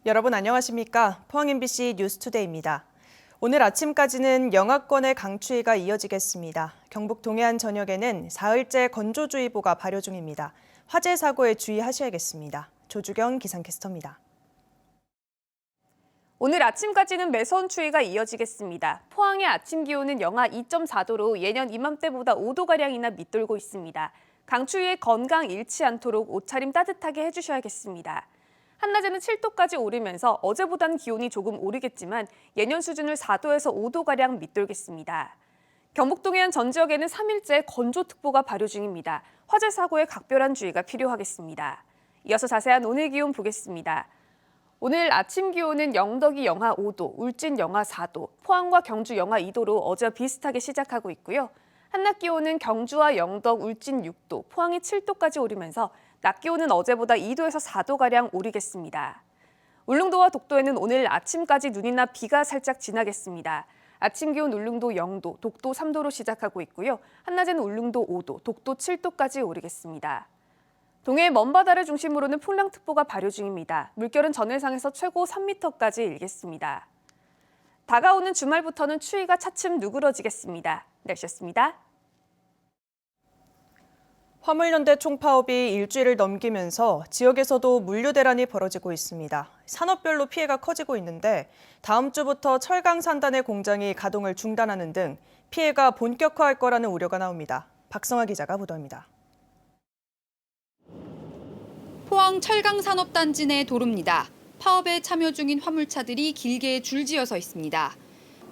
여러분 안녕하십니까? 포항 MBC 뉴스투데이입니다. 오늘 아침까지는 영하권의 강추위가 이어지겠습니다. 경북 동해안 전역에는 사흘째 건조주의보가 발효 중입니다. 화재 사고에 주의하셔야겠습니다. 조주경 기상캐스터입니다. 오늘 아침까지는 매서운 추위가 이어지겠습니다. 포항의 아침 기온은 영하 2.4도로 예년 이맘때보다 5도가량이나 밑돌고 있습니다. 강추위에 건강 잃지 않도록 옷차림 따뜻하게 해주셔야겠습니다. 한낮에는 7도까지 오르면서 어제보다는 기온이 조금 오르겠지만 예년 수준을 4도에서 5도가량 밑돌겠습니다. 경북 동해안 전 지역에는 3일째 건조특보가 발효 중입니다. 화재 사고에 각별한 주의가 필요하겠습니다. 이어서 자세한 오늘 기온 보겠습니다. 오늘 아침 기온은 영덕이 영하 5도, 울진 영하 4도, 포항과 경주 영하 2도로 어제와 비슷하게 시작하고 있고요. 한낮 기온은 경주와 영덕, 울진 6도, 포항이 7도까지 오르면서 낮 기온은 어제보다 2도에서 4도가량 오르겠습니다. 울릉도와 독도에는 오늘 아침까지 눈이나 비가 살짝 지나겠습니다. 아침 기온 울릉도 0도, 독도 3도로 시작하고 있고요. 한낮에는 울릉도 5도, 독도 7도까지 오르겠습니다. 동해 먼바다를 중심으로는 풍랑특보가 발효 중입니다. 물결은 전해상에서 최고 3m까지 일겠습니다. 다가오는 주말부터는 추위가 차츰 누그러지겠습니다. 날씨였습니다. 화물연대 총파업이 일주일을 넘기면서 지역에서도 물류 대란이 벌어지고 있습니다. 산업별로 피해가 커지고 있는데 다음 주부터 철강산단의 공장이 가동을 중단하는 등 피해가 본격화할 거라는 우려가 나옵니다. 박성아 기자가 보도합니다. 포항 철강산업단지 내 도로입니다. 파업에 참여 중인 화물차들이 길게 줄지어서 있습니다.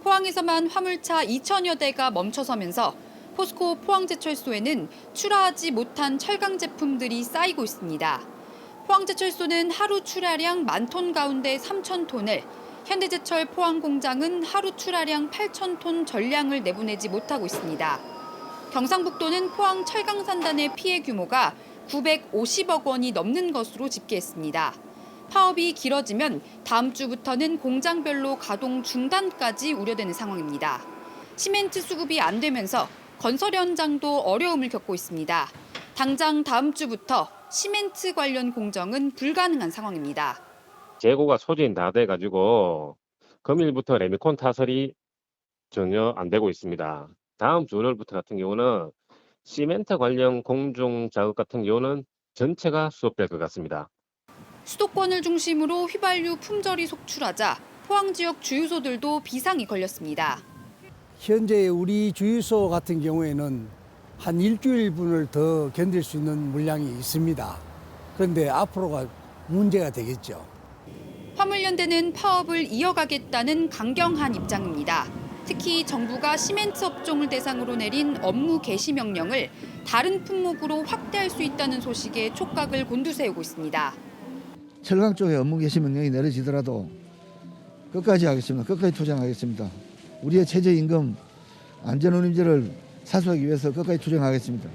포항에서만 화물차 2천여 대가 멈춰서면서 포스코 포항제철소에는 출하하지 못한 철강 제품들이 쌓이고 있습니다. 포항제철소는 하루 출하량 10,000톤 가운데 3,000톤을, 현대제철 포항공장은 하루 출하량 8,000톤 전량을 내보내지 못하고 있습니다. 경상북도는 포항 철강산단의 피해 규모가 950억 원이 넘는 것으로 집계했습니다. 파업이 길어지면 다음 주부터는 공장별로 가동 중단까지 우려되는 상황입니다. 시멘트 수급이 안 되면서 건설 현장도 어려움을 겪고 있습니다. 당장 다음 주부터 시멘트 관련 공정은 불가능한 상황입니다. 재고가 소진이 다 돼가지고 금일부터 레미콘 타설이 전혀 안 되고 있습니다. 다음 주 월요일부터 같은 경우는 시멘트 관련 공정 작업 같은 경우는 전체가 수업될 것 같습니다. 수도권을 중심으로 휘발유 품절이 속출하자 포항 지역 주유소들도 비상이 걸렸습니다. 현재 우리 주유소 같은 경우에는 한 일주일분을 더 견딜 수 있는 물량이 있습니다. 그런데 앞으로가 문제가 되겠죠. 화물연대는 파업을 이어가겠다는 강경한 입장입니다. 특히 정부가 시멘트 업종을 대상으로 내린 업무 개시 명령을 다른 품목으로 확대할 수 있다는 소식에 촉각을 곤두세우고 있습니다. 철강 쪽에 업무 개시 명령이 내려지더라도 끝까지 하겠습니다. 끝까지 투쟁하겠습니다. 우리의 최저임금 안전운임제를 사수하기 위해서 끝까지 투쟁하겠습니다.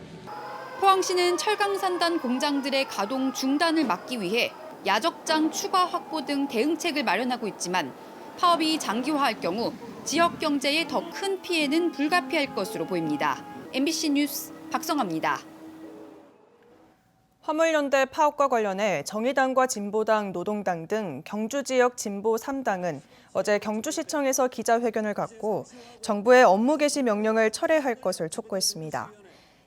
포항시는 철강산단 공장들의 가동 중단을 막기 위해 야적장 추가 확보 등 대응책을 마련하고 있지만 파업이 장기화할 경우 지역 경제에 더 큰 피해는 불가피할 것으로 보입니다. MBC 뉴스 박성아입니다. 화물연대 파업과 관련해 정의당과 진보당, 노동당 등 경주 지역 진보 3당은 어제 경주시청에서 기자회견을 갖고 정부의 업무 개시 명령을 철회할 것을 촉구했습니다.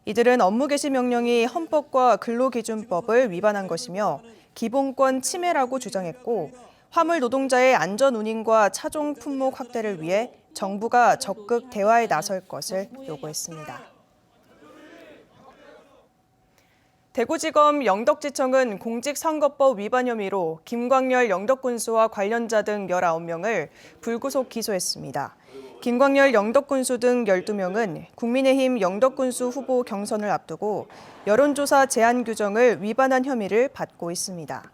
이들은 업무 개시 명령이 헌법과 근로기준법을 위반한 것이며 기본권 침해라고 주장했고 화물 노동자의 안전 운임과 차종 품목 확대를 위해 정부가 적극 대화에 나설 것을 요구했습니다. 대구지검 영덕지청은 공직선거법 위반 혐의로 김광열 영덕군수와 관련자 등 19명을 불구속 기소했습니다. 김광열 영덕군수 등 12명은 국민의힘 영덕군수 후보 경선을 앞두고 여론조사 제한 규정을 위반한 혐의를 받고 있습니다.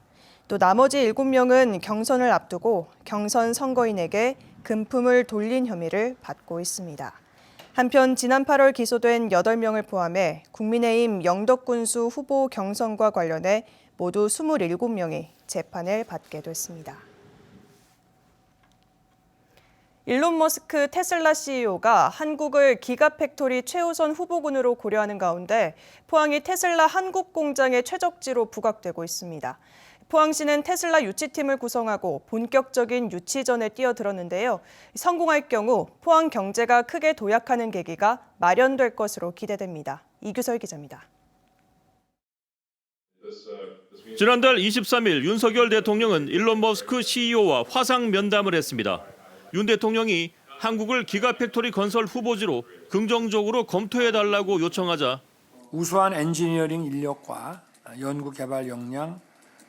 또 나머지 7명은 경선을 앞두고 경선 선거인에게 금품을 돌린 혐의를 받고 있습니다. 한편 지난 8월 기소된 8명을 포함해 국민의힘 영덕군수 후보 경선과 관련해 모두 27명이 재판을 받게 됐습니다. 일론 머스크 테슬라 CEO가 한국을 기가팩토리 최우선 후보군으로 고려하는 가운데 포항이 테슬라 한국 공장의 최적지로 부각되고 있습니다. 포항시는 테슬라 유치팀을 구성하고 본격적인 유치전에 뛰어들었는데요. 성공할 경우 포항 경제가 크게 도약하는 계기가 마련될 것으로 기대됩니다. 이규설 기자입니다. 지난달 23일 윤석열 대통령은 일론 머스크 CEO와 화상 면담을 했습니다. 윤 대통령이 한국을 기가팩토리 건설 후보지로 긍정적으로 검토해달라고 요청하자 우수한 엔지니어링 인력과 연구개발 역량,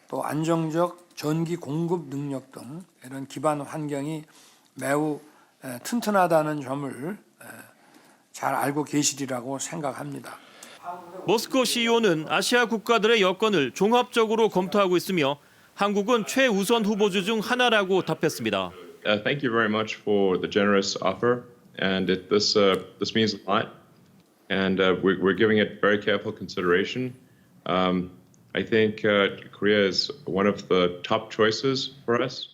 또 안정적 전기 공급 능력 등 이런 기반 환경이 매우 튼튼하다는 점을 잘 알고 계시리라고 생각합니다. 머스크 CEO는 아시아 국가들의 여건을 종합적으로 검토하고 있으며 한국은 최우선 후보지 중 하나라고 답했습니다. Thank you very much for the generous offer, and this means a lot, and we're giving it very careful consideration. I think Korea is one of the top choices for us.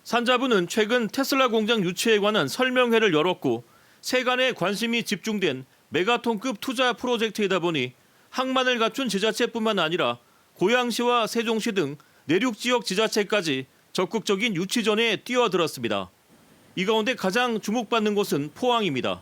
산자부는 최근 테슬라 공장 유치에 관한 설명회를 열었고 세간의 관심이 집중된 메가톤급 투자 프로젝트이다 보니 항만을 갖춘 지자체뿐만 아니라 고양시와 세종시 등 내륙 지역 지자체까지 적극적인 유치전에 뛰어들었습니다. 이 가운데 가장 주목받는 곳은 포항입니다.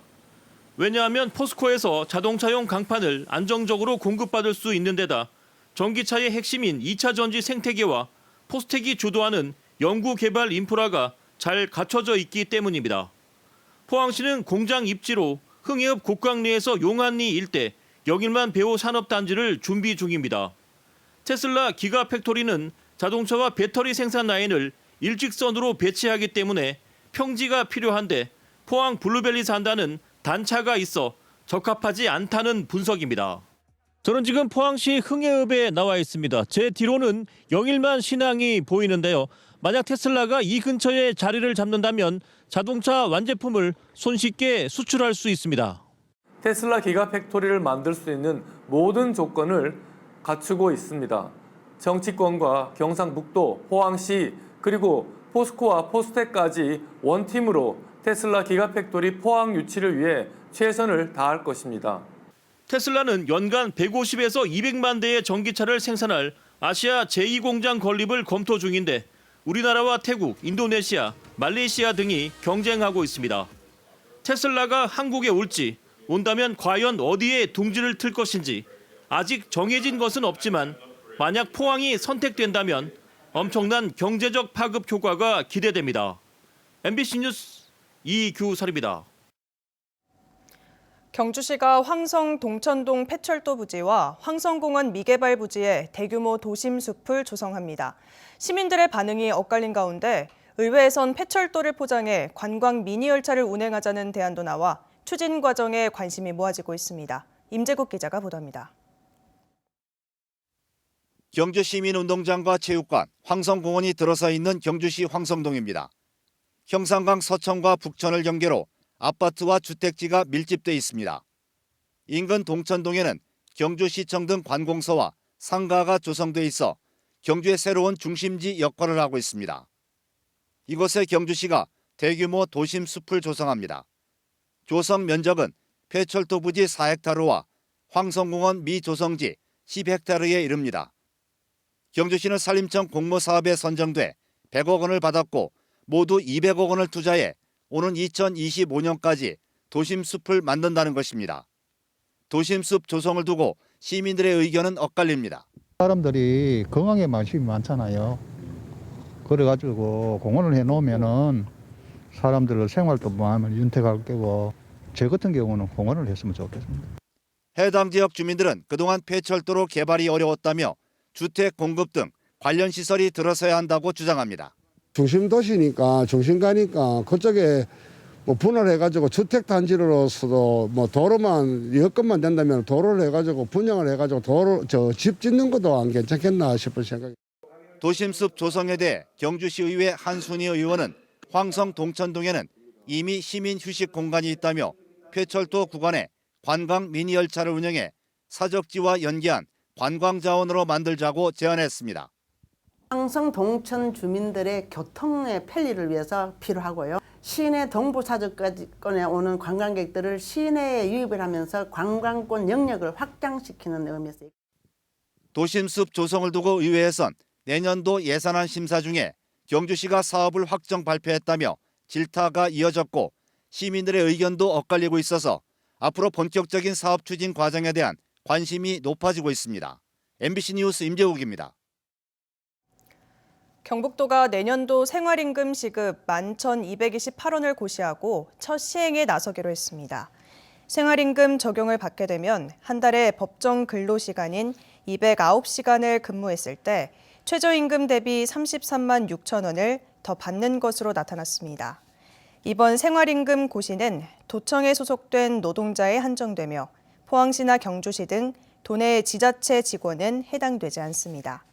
왜냐하면 포스코에서 자동차용 강판을 안정적으로 공급받을 수 있는 데다 전기차의 핵심인 2차 전지 생태계와 포스텍이 주도하는 연구개발 인프라가 잘 갖춰져 있기 때문입니다. 포항시는 공장 입지로 흥해읍 곡강리에서 용안리 일대 영일만 배후 산업단지를 준비 중입니다. 테슬라 기가팩토리는 자동차와 배터리 생산 라인을 일직선으로 배치하기 때문에 평지가 필요한데 포항 블루밸리 산다는 단차가 있어 적합하지 않다는 분석입니다. 저는 지금 포항시 흥해읍에 나와 있습니다. 제 뒤로는 영일만 신항이 보이는데요. 만약 테슬라가 이 근처에 자리를 잡는다면 자동차 완제품을 손쉽게 수출할 수 있습니다. 테슬라 기가팩토리를 만들 수 있는 모든 조건을 갖추고 있습니다. 정치권과 경상북도, 포항시 그리고 포스코와 포스텍까지 원팀으로 테슬라 기가팩토리 포항 유치를 위해 최선을 다할 것입니다. 테슬라는 연간 150에서 200만 대의 전기차를 생산할 아시아 제2공장 건립을 검토 중인데 우리나라와 태국, 인도네시아, 말레이시아 등이 경쟁하고 있습니다. 테슬라가 한국에 올지, 온다면 과연 어디에 둥지를 틀 것인지 아직 정해진 것은 없지만 만약 포항이 선택된다면 엄청난 경제적 파급 효과가 기대됩니다. MBC 뉴스 이규설입니다. 경주시가 황성 동천동 폐철도 부지와 황성공원 미개발 부지에 대규모 도심 숲을 조성합니다. 시민들의 반응이 엇갈린 가운데 의회에선 폐철도를 포장해 관광 미니열차를 운행하자는 대안도 나와 추진 과정에 관심이 모아지고 있습니다. 임재국 기자가 보도합니다. 경주시민운동장과 체육관, 황성공원이 들어서 있는 경주시 황성동입니다. 형산강 서천과 북천을 경계로 아파트와 주택지가 밀집돼 있습니다. 인근 동천동에는 경주시청 등 관공서와 상가가 조성돼 있어 경주의 새로운 중심지 역할을 하고 있습니다. 이곳에 경주시가 대규모 도심 숲을 조성합니다. 조성 면적은 폐철도 부지 4헥타르와 황성공원 미조성지 10헥타르에 이릅니다. 경주시는 산림청 공모사업에 선정돼 100억 원을 받았고 모두 200억 원을 투자해 오는 2025년까지 도심숲을 만든다는 것입니다. 도심숲 조성을 두고 시민들의 의견은 엇갈립니다. 사람들이 건강에 관심이 많잖아요. 그래가지고 공원을 해놓으면은 사람들 생활도 마음을 윤택할 거고 제 같은 경우는 공원을 했으면 좋겠습니다. 해당 지역 주민들은 그동안 폐철도로 개발이 어려웠다며 주택 공급 등 관련 시설이 들어서야 한다고 주장합니다. 중심 도시니까 중심 가니까 그쪽에 뭐 분할해가지고 주택 단지로서도 뭐 도로만 여건만 된다면 도로를 해가지고 분양을 해가지고 도로 집 짓는 것도 안 괜찮겠나 싶은 생각이. 도심숲 조성에 대해 경주시의회 한순희 의원은 황성 동천동에는 이미 시민 휴식 공간이 있다며 폐철도 구간에 관광 미니열차를 운영해 사적지와 연계한 관광자원으로 만들자고 제안했습니다. 황성 동천 주민들의 교통의 편리를 위해서 필요하고요. 시내 동부사적권에 오는 관광객들을 시내에 유입을 하면서 관광권 영역을 확장시키는 의미에서. 도심숲 조성을 두고 의회에선 내년도 예산안 심사 중에 경주시가 사업을 확정 발표했다며 질타가 이어졌고 시민들의 의견도 엇갈리고 있어서 앞으로 본격적인 사업 추진 과정에 대한 관심이 높아지고 있습니다. MBC 뉴스 임재욱입니다. 경북도가 내년도 생활임금 시급 11,228원을 고시하고 첫 시행에 나서기로 했습니다. 생활임금 적용을 받게 되면 한 달에 법정 근로시간인 209시간을 근무했을 때 최저임금 대비 33만 6천 원을 더 받는 것으로 나타났습니다. 이번 생활임금 고시는 도청에 소속된 노동자에 한정되며 포항시나 경주시 등 도내 지자체 직원은 해당되지 않습니다.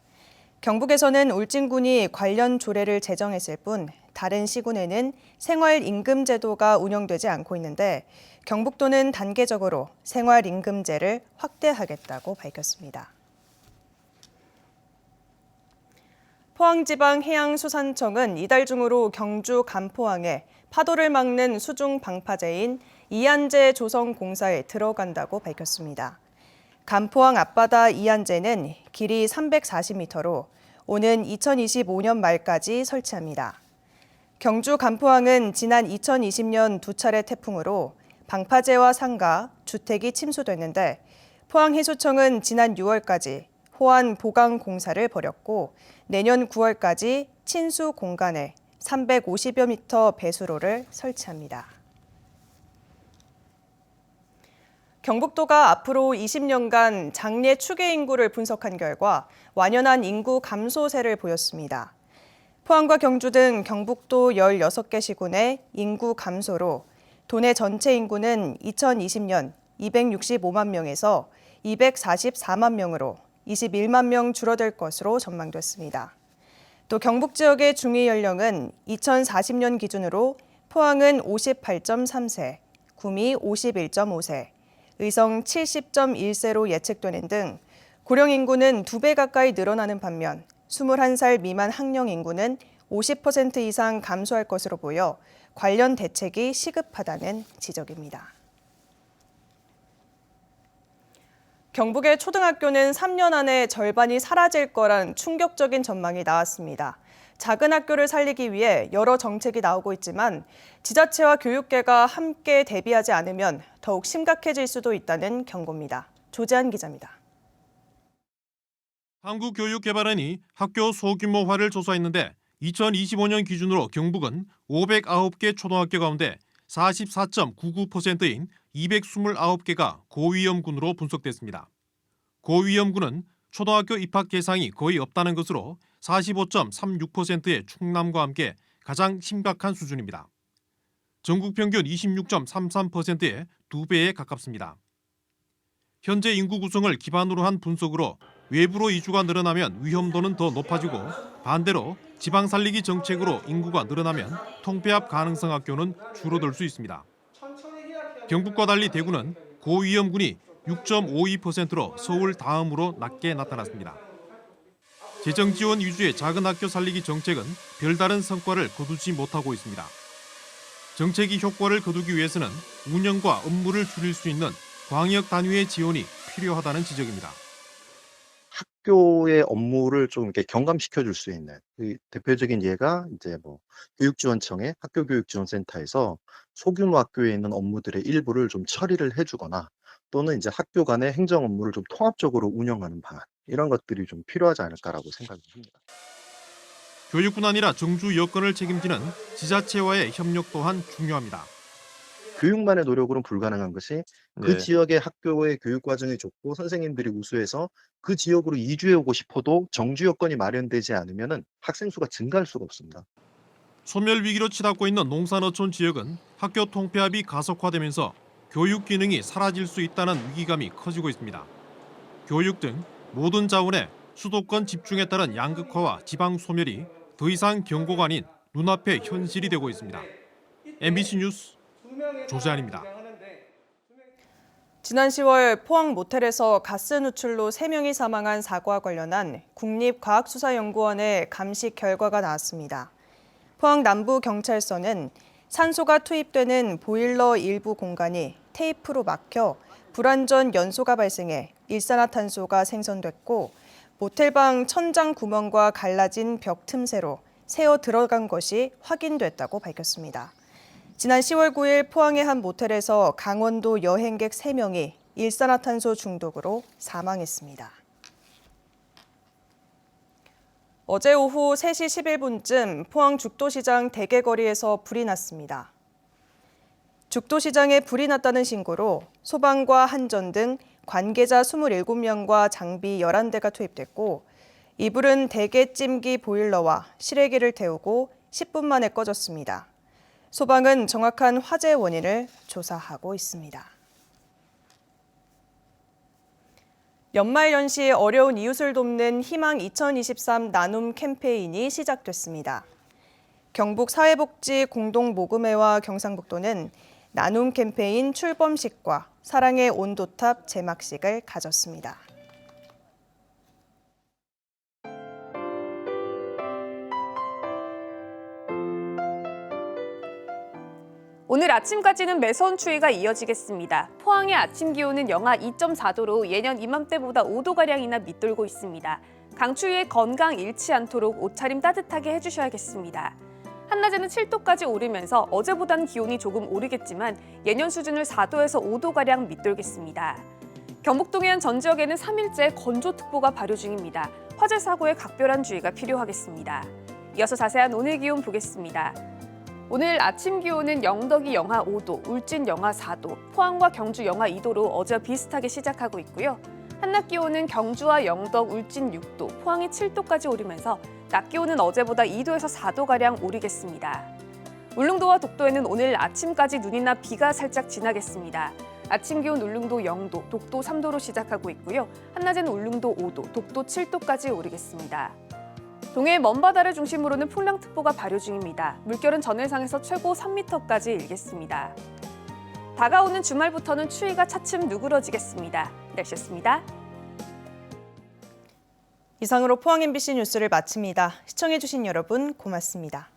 경북에서는 울진군이 관련 조례를 제정했을 뿐 다른 시군에는 생활임금 제도가 운영되지 않고 있는데 경북도는 단계적으로 생활임금제를 확대하겠다고 밝혔습니다. 포항지방해양수산청은 이달 중으로 경주 간포항에 파도를 막는 수중 방파제인 이안제 조성 공사에 들어간다고 밝혔습니다. 간포항 앞바다 이안제는 길이 340m로 오는 2025년 말까지 설치합니다. 경주 간포항은 지난 2020년 두 차례 태풍으로 방파제와 상가, 주택이 침수됐는데 포항해수청은 지난 6월까지 호안 보강 공사를 벌였고 내년 9월까지 친수 공간에 350여 미터 배수로를 설치합니다. 경북도가 앞으로 20년간 장래 추계 인구를 분석한 결과 완연한 인구 감소세를 보였습니다. 포항과 경주 등 경북도 16개 시군의 인구 감소로 도내 전체 인구는 2020년 265만 명에서 244만 명으로 21만 명 줄어들 것으로 전망됐습니다. 또 경북 지역의 중위 연령은 2040년 기준으로 포항은 58.3세, 구미 51.5세, 의성 70.1세로 예측되는 등 고령 인구는 2배 가까이 늘어나는 반면 21살 미만 학령 인구는 50% 이상 감소할 것으로 보여 관련 대책이 시급하다는 지적입니다. 경북의 초등학교는 3년 안에 절반이 사라질 거란 충격적인 전망이 나왔습니다. 작은 학교를 살리기 위해 여러 정책이 나오고 있지만 지자체와 교육계가 함께 대비하지 않으면 더욱 심각해질 수도 있다는 경고입니다. 조재한 기자입니다. 한국교육개발원이 학교 소규모화를 조사했는데 2025년 기준으로 경북은 509개 초등학교 가운데 44.99%인 229개가 고위험군으로 분석됐습니다. 고위험군은 초등학교 입학 예상이 거의 없다는 것으로 45.36%의 충남과 함께 가장 심각한 수준입니다. 전국 평균 26.33%의 2배에 가깝습니다. 현재 인구 구성을 기반으로 한 분석으로 외부로 이주가 늘어나면 위험도는 더 높아지고 반대로 지방 살리기 정책으로 인구가 늘어나면 통폐합 가능성 학교는 줄어들 수 있습니다. 경북과 달리 대구는 고위험군이 6.52%로 서울 다음으로 낮게 나타났습니다. 재정 지원 위주의 작은 학교 살리기 정책은 별다른 성과를 거두지 못하고 있습니다. 정책이 효과를 거두기 위해서는 운영과 업무를 줄일 수 있는 광역 단위의 지원이 필요하다는 지적입니다. 학교의 업무를 좀 이렇게 경감시켜 줄 수 있는 그 대표적인 예가 이제 교육지원청의 학교교육지원센터에서 소규모 학교에 있는 업무들의 일부를 좀 처리를 해주거나 또는 이제 학교 간의 행정 업무를 좀 통합적으로 운영하는 방안 이런 것들이 좀 필요하지 않을까라고 생각을 합니다. 교육뿐 아니라 정주 여건을 책임지는 지자체와의 협력 또한 중요합니다. 교육만의 노력으로는 불가능한 것이 그 지역의 학교의 교육 과정이 좋고 선생님들이 우수해서 그 지역으로 이주해 오고 싶어도 정주 여건이 마련되지 않으면 학생 수가 증가할 수가 없습니다. 소멸 위기로 치닫고 있는 농산어촌 지역은 학교 통폐합이 가속화되면서 교육 기능이 사라질 수 있다는 위기감이 커지고 있습니다. 교육 등 모든 자원의 수도권 집중에 따른 양극화와 지방 소멸이 더 이상 경고가 아닌 눈앞의 현실이 되고 있습니다. MBC 뉴스 조재한입니다. 지난 10월 포항 모텔에서 가스 누출로 3명이 사망한 사고와 관련한 국립과학수사연구원의 감식 결과가 나왔습니다. 포항 남부경찰서는 산소가 투입되는 보일러 일부 공간이 테이프로 막혀 불완전 연소가 발생해 일산화탄소가 생성됐고 모텔방 천장 구멍과 갈라진 벽 틈새로 새어 들어간 것이 확인됐다고 밝혔습니다. 지난 10월 9일 포항의 한 모텔에서 강원도 여행객 3명이 일산화탄소 중독으로 사망했습니다. 어제 오후 3시 11분쯤 포항 죽도시장 대게거리에서 불이 났습니다. 죽도시장에 불이 났다는 신고로 소방과 한전 등 관계자 27명과 장비 11대가 투입됐고, 이 불은 대게 찜기 보일러와 실외기를 태우고 10분 만에 꺼졌습니다. 소방은 정확한 화재 원인을 조사하고 있습니다. 연말연시에 어려운 이웃을 돕는 희망 2023 나눔 캠페인이 시작됐습니다. 경북 사회복지 공동모금회와 경상북도는 나눔 캠페인 출범식과 사랑의 온도탑 제막식을 가졌습니다. 오늘 아침까지는 매서운 추위가 이어지겠습니다. 포항의 아침 기온은 영하 2.4도로 예년 이맘때보다 5도가량이나 밑돌고 있습니다. 강추위에 건강 잃지 않도록 옷차림 따뜻하게 해주셔야겠습니다. 한낮에는 7도까지 오르면서 어제보다는 기온이 조금 오르겠지만 예년 수준을 4도에서 5도가량 밑돌겠습니다. 경북 동해안 전 지역에는 3일째 건조특보가 발효 중입니다. 화재 사고에 각별한 주의가 필요하겠습니다. 이어서 자세한 오늘 기온 보겠습니다. 오늘 아침 기온은 영덕이 영하 5도, 울진 영하 4도, 포항과 경주 영하 2도로 어제와 비슷하게 시작하고 있고요. 한낮 기온은 경주와 영덕, 울진 6도, 포항이 7도까지 오르면서 낮 기온은 어제보다 2도에서 4도가량 오르겠습니다. 울릉도와 독도에는 오늘 아침까지 눈이나 비가 살짝 지나겠습니다. 아침 기온 울릉도 0도, 독도 3도로 시작하고 있고요. 한낮에는 울릉도 5도, 독도 7도까지 오르겠습니다. 동해 먼바다를 중심으로는 풍랑특보가 발효 중입니다. 물결은 전해상에서 최고 3m까지 일겠습니다. 다가오는 주말부터는 추위가 차츰 누그러지겠습니다. 날씨였습니다. 이상으로 포항 MBC 뉴스를 마칩니다. 시청해주신 여러분 고맙습니다.